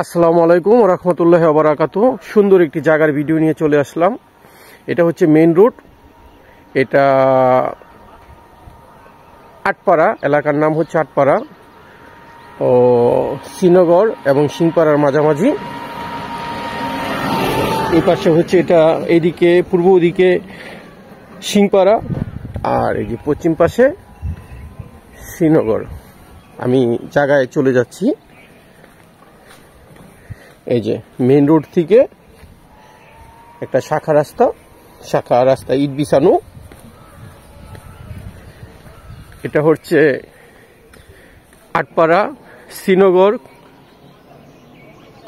আসসালামু আলাইকুম ওয়া রাহমাতুল্লাহি ওয়া বারাকাতুহু। সুন্দর একটি জায়গার ভিডিও নিয়ে চলে আসলাম। এটা হচ্ছে মেইন রোড। এটা আটপাড়া এলাকার নাম হচ্ছে আটপাড়া ও শ্রীনগর এবং সিংপাড়ার মাঝামাঝি। এই পাশে হচ্ছে এটা এইদিকে পূর্ব দিকে সিংপাড়া আর এই যে পশ্চিম পাশে শ্রীনগর। আমি জায়গায় চলে যাচ্ছি। এই যে মেইন রোড থেকে একটা শাখা রাস্তা ইট বিছানো। এটা হচ্ছে আটপাড়া শ্রীনগর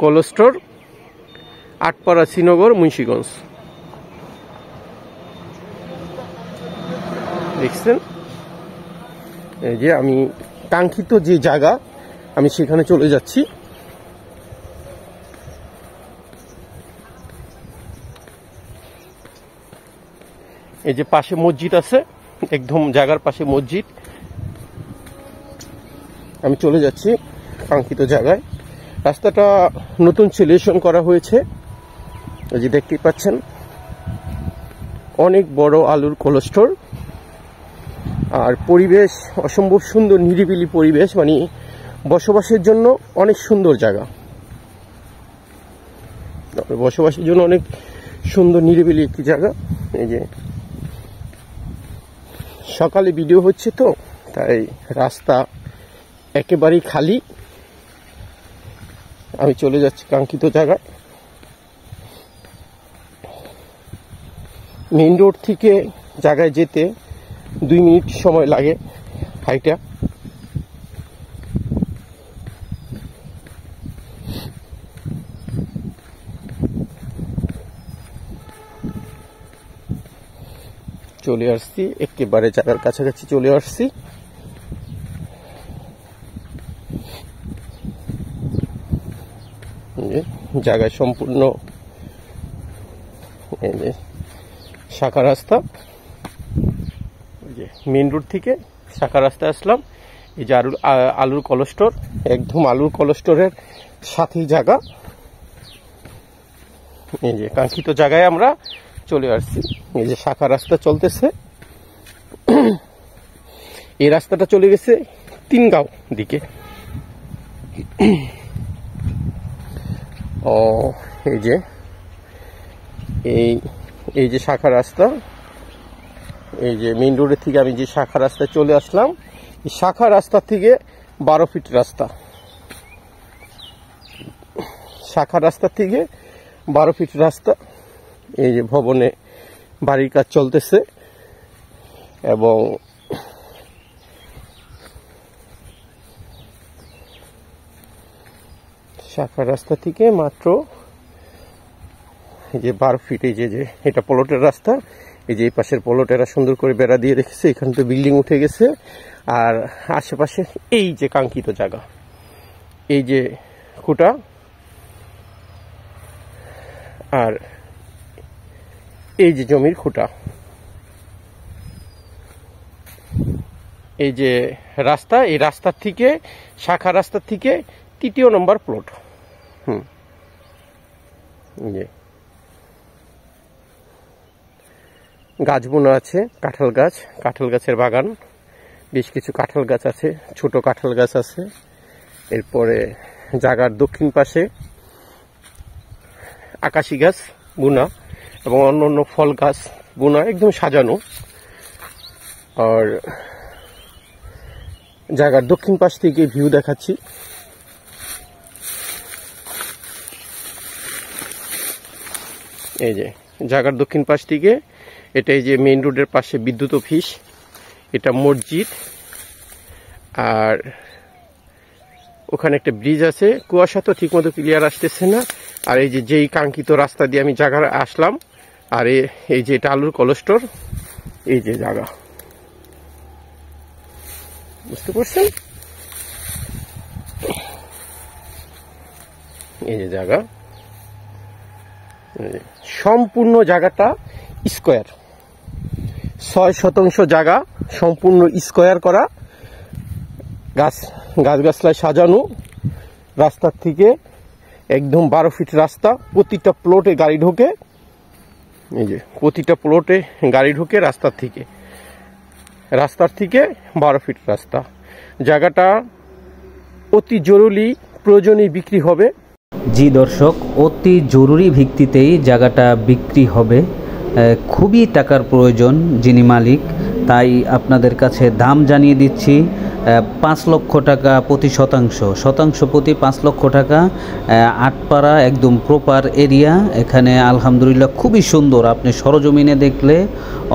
কোল্ড স্টোর, আটপাড়া শ্রীনগর মুন্সিগঞ্জ। দেখছেন, এই যে আমি কাঙ্ক্ষিত যে জায়গা আমি সেখানে চলে যাচ্ছি। এই যে পাশে মসজিদ আছে, একদম জায়গার পাশে মসজিদ। আমি চলে যাচ্ছি কাঙ্ক্ষিত জায়গায়। রাস্তাটা নতুন সিলেকশন করা হয়েছে, এই যে দেখতেই পাচ্ছেন। অনেক বড় আলুর কোল্ড স্টোর আর পরিবেশ অসম্ভব সুন্দর, নিরিবিলি পরিবেশ, মানে বসবাসের জন্য অনেক সুন্দর জায়গা। বসবাসের জন্য অনেক সুন্দর নিরিবিলি একটি জায়গা। এই যে সকালে ভিডিও হচ্ছে তো, তাই রাস্তা একেবারেই খালি। আমি চলে যাচ্ছি কাঙ্ক্ষিত জায়গায়। মেইন রোড থেকে জায়গায় যেতে 2 মিনিট সময় লাগে হাইটা। চলে আসছি, একেবারে জায়গার কাছাকাছি চলে আসছি। জায়গায় সম্পূর্ণ শাখা রাস্তা। মেইন রোড থেকে শাখা রাস্তায় আসলাম। এই যে আলুর কোল্ড স্টোর, একদম আলুর কোল্ড স্টোরের সাথেই জায়গা। এই যে কাঙ্ক্ষিত জায়গায় আমরা চলে আসছি। এই যে শাখা রাস্তা চলতেছে। এই রাস্তাটা চলে গেছে 3 গাঁও দিকে। ও এই যে শাখা রাস্তা, এই যে মেইন রোডের থেকে আমি যে শাখা রাস্তায় চলে আসলাম, এই শাখা রাস্তা থেকে 12 ফিট রাস্তা। শাখা রাস্তা থেকে 12 ফিট রাস্তা। এই যে ভবনে বাড়ির কাজ চলতেছে এবং শাখা রাস্তা থেকে মাত্র এই যে 12 ফিট। এই যে এটা প্লটের রাস্তা। এই যে এই পাশের প্লটেরা সুন্দর করে বেড়া দিয়ে রেখেছে। এখানে তো বিল্ডিং উঠে গেছে। আর আশেপাশে এই যে কাঙ্ক্ষিত জায়গা, এই যে খুঁটা আর এই যে জমির খুঁটা। এই যে রাস্তা, এই রাস্তার থেকে শাখা রাস্তার থেকে 3য় নম্বর প্লট। গাছ বোনা আছে, কাঁঠাল গাছের বাগান। বেশ কিছু কাঁঠাল গাছ আছে, ছোট কাঁঠাল গাছ আছে। এরপরে জায়গার দক্ষিণ পাশে আকাশি গাছ বোনা এবং অন্য ফল গাছ বোনা, একদম সাজানো। আর জায়গার দক্ষিণ পাশ থেকে ভিউ দেখাচ্ছি। এই যে জায়গার দক্ষিণ পাশ থেকে এটা, এই যে মেইন রোডের পাশে বিদ্যুৎ অফিস, এটা মসজিদ, আর ওখানে একটা ব্রিজ আছে। কুয়াশা তো ঠিক মতো ক্লিয়ার আসতেছে না। আর এই যে যেই কাঙ্ক্ষিত রাস্তা দিয়ে আমি জায়গায় আসলাম, আর এই যে এটা আলুর কোল্ড স্টোর। এই যে জায়গা, বুঝতে পারছেন? এই যে জায়গা, সম্পূর্ণ জায়গাটা স্কোয়ার, 6 শতাংশ জায়গা সম্পূর্ণ স্কোয়ার করা, গাছগাছলায় সাজানো। রাস্তার থেকে একদম 12 ফিট রাস্তা, প্রতিটা প্লটে গাড়ি ঢোকে। এই যে প্রতিটা প্লটে গাড়ি ঢোকে রাস্তার থেকে 12 ফিট রাস্তা। জায়গাটা অতি জরুরি প্রয়োজনেই বিক্রি হবে। জি দর্শক, অতি জরুরি ভিত্তিতেই জায়গাটা বিক্রি হবে। খুবই টাকার প্রয়োজন যিনি মালিক, তাই আপনাদের কাছে দাম জানিয়ে দিচ্ছি। 5 লক্ষ টাকা প্রতি শতাংশ, শতাংশ প্রতি 5 লক্ষ টাকা। আটপাড়া একদম প্রপার এরিয়া। এখানে আলহামদুলিল্লাহ খুবই সুন্দর, আপনি সরজমিনে দেখলে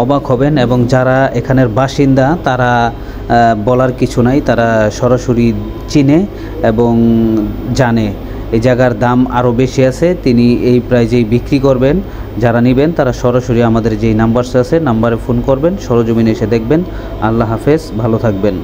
অবাক হবেন। এবং যারা এখানের বাসিন্দা তারা বলার কিছু নাই, তারা সরাসরি চিনে এবং জানে এই জায়গার দাম আরও বেশি আছে, তিনি এই প্রাইজেই বিক্রি করবেন। যারা নেবেন তারা সরাসরি আমাদের যেই নাম্বার আছে নাম্বারে ফোন করবেন, সরজমিনে এসে দেখবেন। আল্লাহ হাফেজ, ভালো থাকবেন।